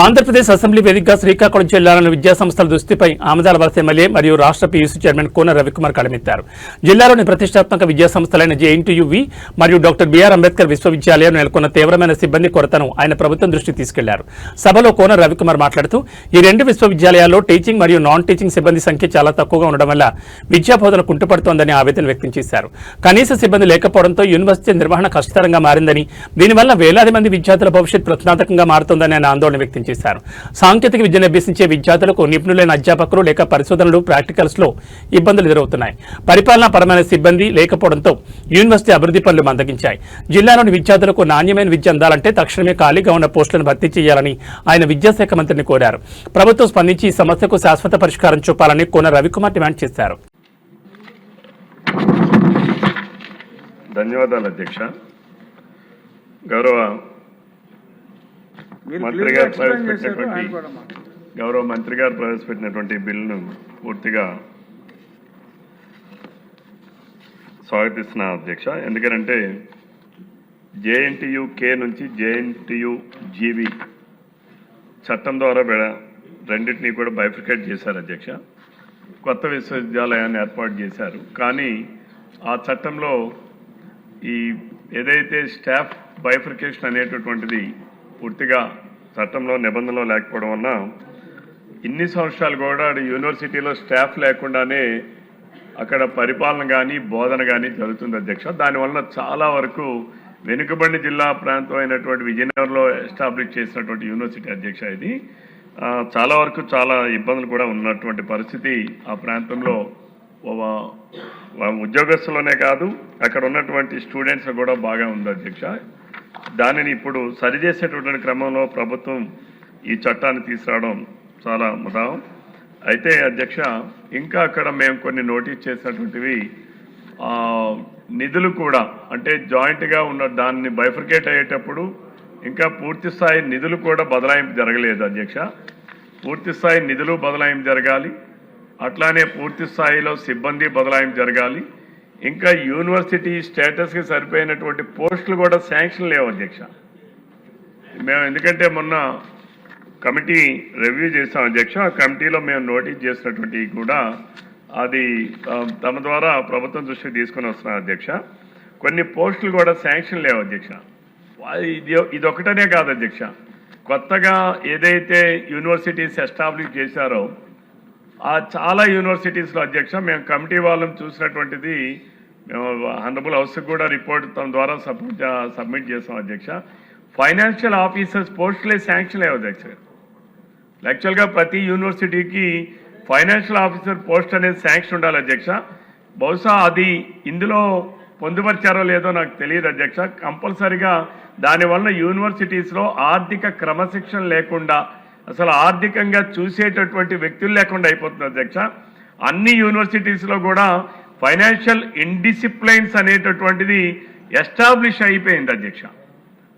Andhra Pradesh assembly వేదికగా శ్రీకాకుళం జిల్లాలోని విద్యాసంస్థల దుస్థితిపై ఆమదాల వలస ఎమ్మెల్యే మరియు రాష్ట్ర పీయూసీ చైర్మన్ కోన రవికుమార్ కళమెత్తారు. జిల్లాలోని ప్రతిష్టాత్మక విద్యాసంస్థలైన జేఎన్టీయూవి మరియు డాక్టర్ బిఆర్ అంబేద్కర్ విశ్వవిద్యాలయం నెలకొన్న తీవ్రమైన సిబ్బంది కొరతను ఆయన ప్రభుత్వం దృష్టికి తీసుకెళ్లారు. సభలో కోన రవికుమార్ మాట్లాడుతూ ఈ రెండు విశ్వవిద్యాలయాల్లో టీచింగ్ మరియు నాన్ టీచింగ్ సిబ్బంది సంఖ్య చాలా తక్కువగా ఉండడం వల్ల విద్యా బోధన కుంటుపడుతోందని ఆవేదన వ్యక్తం చేశారు. కనీస సిబ్బంది లేకపోవడంతో యూనివర్సిటీ నిర్వహణ కష్టతరంగా మారిందని, దీనివల్ల వేలాది మంది విద్యార్థుల భవిష్యత్ ప్రశ్నార్థకంగా మారుతోందని ఆయన ఆందోళన వ్యక్తం చేశారు. సాంకేతిక విద్యను అభ్యసించే విద్యార్థులకు నిపుణులైన అధ్యాపకులు లేక పరిశోధనలు ప్రాక్టికల్స్ లో ఇబ్బందులు ఎదురవుతున్నాయి. పరిపాలనాపరమైన సిబ్బంది లేకపోవడంతో యూనివర్సిటీ అభివృద్ధి పనులు మందగించాయి. జిల్లాలోని విద్యార్థులకు నాణ్యమైన విద్య అందాలంటే తక్షణమే ఖాళీగా ఉన్న పోస్టులను భర్తీ చేయాలని ఆయన విద్యాశాఖ మంత్రిని కోరారు. ప్రభుత్వం స్పందించి ఈ సమస్యకు శాశ్వత పరిష్కారం చూపాలని కోన రవికుమార్ డిమాండ్ చేశారు. ధన్యవాదాలు అధ్యక్ష. గౌరవ మంత్రి గారు ప్రవేశపెట్టినటువంటి బిల్లును పూర్తిగా స్వాగతిస్తున్నాను అధ్యక్ష. ఎందుకంటే జేఎన్టీయూకే నుంచి జేఎన్టీయూజీవి చట్టం ద్వారా రెండింటినీ కూడా బైఫికేట్ చేశారు అధ్యక్ష. కొత్త విశ్వవిద్యాలయాన్ని ఏర్పాటు చేశారు. కానీ ఆ చట్టంలో ఈ ఏదైతే స్టాఫ్ బైఫికేషన్ అనేటటువంటిది పూర్తిగా చట్టంలో నిబంధనలు లేకపోవడం వలన ఇన్ని సంవత్సరాలు కూడా యూనివర్సిటీలో స్టాఫ్ లేకుండానే అక్కడ పరిపాలన కానీ బోధన కానీ జరుగుతుంది అధ్యక్ష. దానివల్ల చాలా వరకు వెనుకబడిన జిల్లా ప్రాంతం అయినటువంటి విజయనగరంలో ఎస్టాబ్లిష్ చేసినటువంటి యూనివర్సిటీ అధ్యక్ష. ఇది చాలా వరకు చాలా ఇబ్బందులు కూడా ఉన్నటువంటి పరిస్థితి ఆ ప్రాంతంలో ఉద్యోగస్తులోనే కాదు, అక్కడ ఉన్నటువంటి స్టూడెంట్స్ కూడా బాగా ఉంది అధ్యక్ష. దానిని ఇప్పుడు సరిచేసేటటువంటి క్రమంలో ప్రభుత్వం ఈ చట్టాన్ని తీసుకురావడం చాలా ముదాం. అయితే అధ్యక్ష, ఇంకా అక్కడ మేము కొన్ని నోటీస్ చేసినటువంటివి నిధులు కూడా అంటే జాయింట్గా ఉన్న దాన్ని బైఫర్కేట్ అయ్యేటప్పుడు ఇంకా పూర్తి స్థాయి నిధులు కూడా బదలాయింపు జరగలేదు అధ్యక్ష. పూర్తి స్థాయి నిధులు బదలాయింపు జరగాలి, అట్లానే పూర్తి స్థాయిలో సిబ్బంది బదలాయింపు జరగాలి. ఇంకా యూనివర్సిటీ స్టేటస్కి సరిపోయినటువంటి పోస్టులు కూడా శాంక్షన్ లేవు అధ్యక్ష. మేము ఎందుకంటే మొన్న కమిటీ రివ్యూ చేసాం అధ్యక్ష. ఆ కమిటీలో మేము నోటీస్ చేసినటువంటి కూడా అది తమ ద్వారా ప్రభుత్వం దృష్టికి తీసుకొని వస్తున్నాం అధ్యక్ష. కొన్ని పోస్టులు కూడా శాంక్షన్ లేవు అధ్యక్ష. ఇది ఒకటనే కాదు అధ్యక్ష, కొత్తగా ఏదైతే యూనివర్సిటీస్ ఎస్టాబ్లిష్ చేశారో ఆ చాలా యూనివర్సిటీస్లో అధ్యక్ష మేము కమిటీ వాళ్ళని చూసినటువంటిది మేము హానరబుల్ హౌస్కి కూడా రిపోర్ట్ తమ ద్వారా సబ్మిట్ చేసాం అధ్యక్ష. ఫైనాన్షియల్ ఆఫీసర్స్ పోస్టులే శాంక్షన్ లేవు అధ్యక్ష. యాక్చువల్గా ప్రతి యూనివర్సిటీకి ఫైనాన్షియల్ ఆఫీసర్ పోస్ట్ అనేది శాంక్షన్ ఉండాలి అధ్యక్ష. బహుశా అది ఇందులో పొందుపరిచారో లేదో నాకు తెలియదు అధ్యక్ష. కంపల్సరిగా దానివల్ల యూనివర్సిటీస్లో ఆర్థిక క్రమశిక్షణ లేకుండా అసలు ఆర్థికంగా చూసేటటువంటి వ్యక్తులు లేకుండా అయిపోతుంది అధ్యక్ష. అన్ని యూనివర్సిటీస్లో కూడా ఫైనాన్షియల్ ఇండిసిప్లైన్స్ అనేటటువంటిది ఎస్టాబ్లిష్ అయిపోయింది అధ్యక్ష.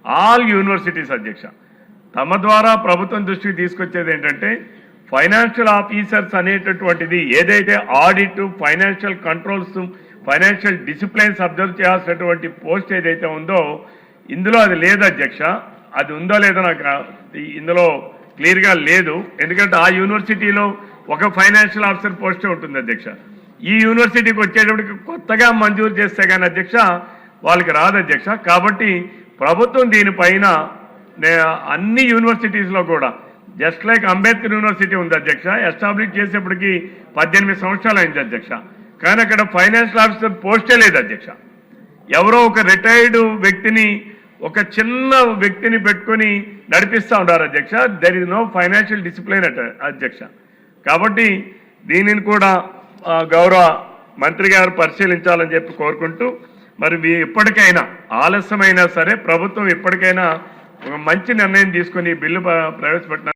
ఆల్ యూనివర్సిటీస్ అధ్యక్ష. తమ ద్వారా ప్రభుత్వం దృష్టికి తీసుకొచ్చేది ఏంటంటే ఫైనాన్షియల్ ఆఫీసర్స్ అనేటటువంటిది ఏదైతే audit, financial controls, financial disciplines observe చేయాల్సినటువంటి పోస్ట్ ఏదైతే ఉందో ఇందులో అది లేదు అధ్యక్ష. అది ఉందో లేదో నాకు ఇందులో క్లియర్గా లేదు. ఎందుకంటే ఆ యూనివర్సిటీలో ఒక ఫైనాన్షియల్ ఆఫీసర్ పోస్టే ఉంటుంది అధ్యక్ష. ఈ యూనివర్సిటీకి వచ్చేటప్పటికి కొత్తగా మంజూరు చేస్తే కానీ అధ్యక్ష వాళ్ళకి రాదు అధ్యక్ష. కాబట్టి ప్రభుత్వం దీనిపైన అన్ని యూనివర్సిటీస్లో కూడా జస్ట్ లైక్ అంబేద్కర్ యూనివర్సిటీ ఉంది అధ్యక్ష, ఎస్టాబ్లిష్ చేసేప్పటికి 18 సంవత్సరాలు అయింది అధ్యక్ష. కానీ అక్కడ ఫైనాన్షియల్ ఆఫీసర్ పోస్టే లేదు అధ్యక్ష. ఎవరో ఒక రిటైర్డ్ వ్యక్తిని, ఒక చిన్న వ్యక్తిని పెట్టుకొని నడిపిస్తూ ఉంటారు అధ్యక్ష. There is no financial discipline అధ్యక్ష. కాబట్టి దీనిని కూడా గౌరవ మంత్రి గారు పరిశీలించాలని చెప్పి కోరుకుంటూ, మరి ఇప్పటికైనా ఆలస్యమైనా సరే ప్రభుత్వం ఇప్పటికైనా ఒక మంచి నిర్ణయం తీసుకొని బిల్లు ప్రవేశపెట్టిన